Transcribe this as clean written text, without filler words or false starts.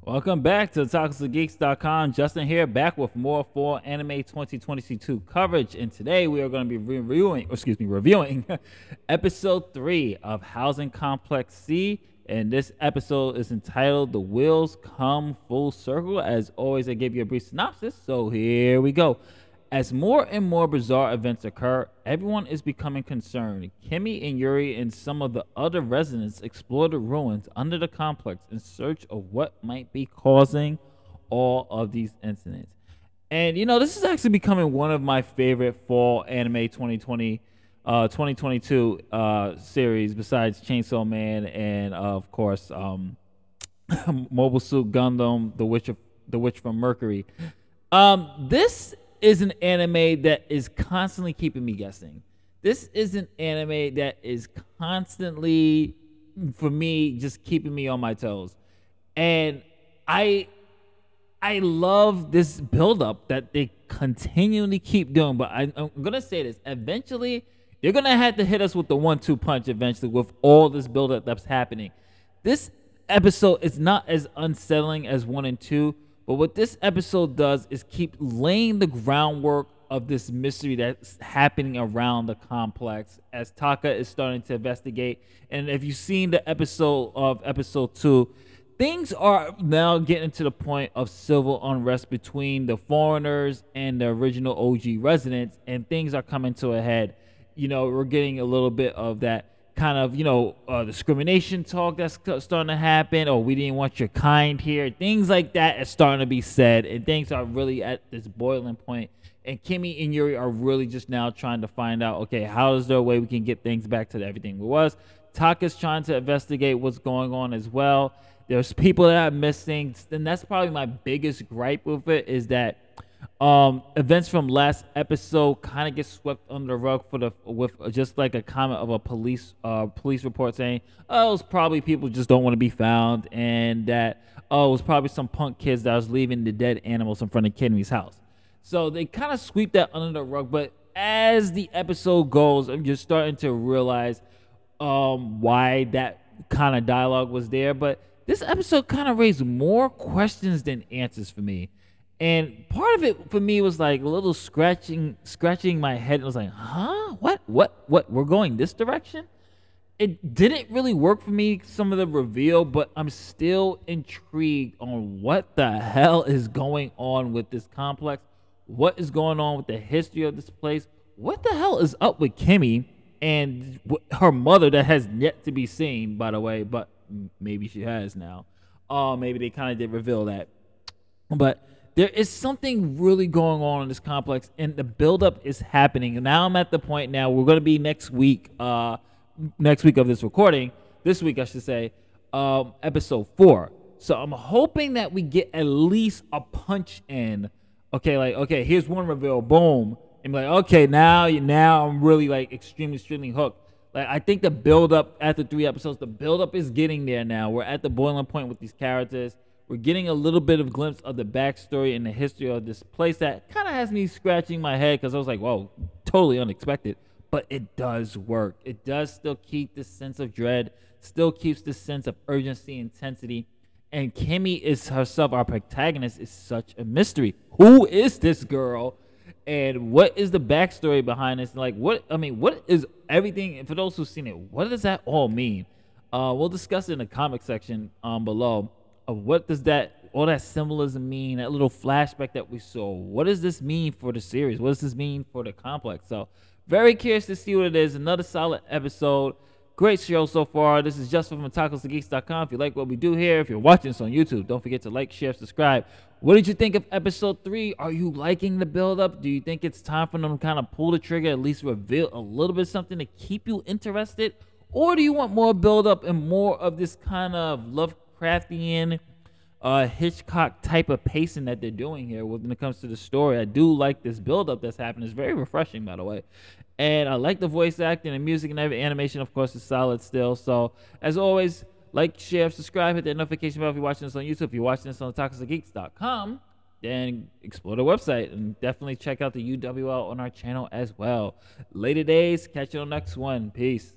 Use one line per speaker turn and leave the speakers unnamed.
Welcome back to ToxicGeeks.com. Justin here, back with more Fall Anime 2022 coverage, and today we are going to be reviewing episode 3 of Housing Complex C. And this episode is entitled "The Wheels Come Full Circle." As always, I give you a brief synopsis, so here we go. As more and more bizarre events occur, everyone is becoming concerned. Kimi and Yuri and some of the other residents explore the ruins under the complex in search of what might be causing all of these incidents. And this is actually becoming one of my favorite fall anime 2022 series, besides Chainsaw Man and of course Mobile Suit Gundam, The Witch from Mercury. This is an anime that is constantly keeping me guessing. This is an anime that is constantly, for me, just keeping me on my toes. And I love this buildup that they continually keep doing. But I'm gonna say this: eventually, they're gonna have to hit us with the 1-2 punch. Eventually, with all this buildup that's happening, this episode is not as unsettling as 1 and 2. But what this episode does is keep laying the groundwork of this mystery that's happening around the complex as Taka is starting to investigate. And if you've seen the episode 2, things are now getting to the point of civil unrest between the foreigners and the original OG residents, and things are coming to a head. We're getting a little bit of that kind of discrimination talk that's starting to happen. Oh, we didn't want your kind here. Things like that are starting to be said, and things are really at this boiling point. And Kimi and Yuri are really just now trying to find out, okay, how is there a way we can get things back to everything it was? Taka's trying to investigate what's going on as well. There's people that are missing, and that's probably my biggest gripe with it, is that events from last episode kind of get swept under the rug with just like a comment of a police report saying, oh, it was probably people just don't want to be found, and that it was probably some punk kids that was leaving the dead animals in front of Kenny's house. So they kind of sweep that under the rug. But as the episode goes, I'm just starting to realize why that kind of dialogue was there. But this episode kind of raised more questions than answers for me. And part of it for me was like a little scratching my head. It was like, huh? What? We're going this direction? It didn't really work for me, some of the reveal, but I'm still intrigued on what the hell is going on with this complex. What is going on with the history of this place? What the hell is up with Kimi and her mother that has yet to be seen, by the way, but maybe she has now. Maybe they kind of did reveal that. But there is something really going on in this complex, and the buildup is happening. And now I'm at the point now, we're going to be next week of this recording, this week I should say, episode 4. So I'm hoping that we get at least a punch in. Okay, here's one reveal, boom. And be like, okay, now I'm really like extremely hooked. Like, I think the buildup after 3 episodes, the buildup is getting there now. We're at the boiling point with these characters. We're getting a little bit of glimpse of the backstory and the history of this place that kind of has me scratching my head, because I was like, whoa, totally unexpected. But it does work. It does still keep this sense of dread, still keeps this sense of urgency, intensity. And Kimi is herself, our protagonist, is such a mystery. Who is this girl? And what is the backstory behind this? Like, what is everything? For those who've seen it, what does that all mean? We'll discuss it in the comic section below. Of what does all that symbolism mean, that little flashback that we saw. What does this mean for the series? What does this mean for the complex? So very curious to see what it is. Another solid episode. Great show so far. This is Justin from ToxicGeeks.com. If you like what we do here, if you're watching this on YouTube, don't forget to like, share, subscribe. What did you think of episode 3? Are you liking the build-up? Do you think it's time for them to kind of pull the trigger, at least reveal a little bit something to keep you interested? Or do you want more build-up and more of this kind of Lovecraftian, Hitchcock type of pacing that they're doing here when it comes to the story? I do like this build-up that's happening. It's very refreshing, by the way. And I like the voice acting and music and every animation, of course, is solid still. So, as always, like, share, subscribe, hit that notification bell if you're watching this on YouTube. If you're watching this on ToxicGeeks.com, then explore the website and definitely check out the UWL on our channel as well. Later days, catch you on the next one. Peace.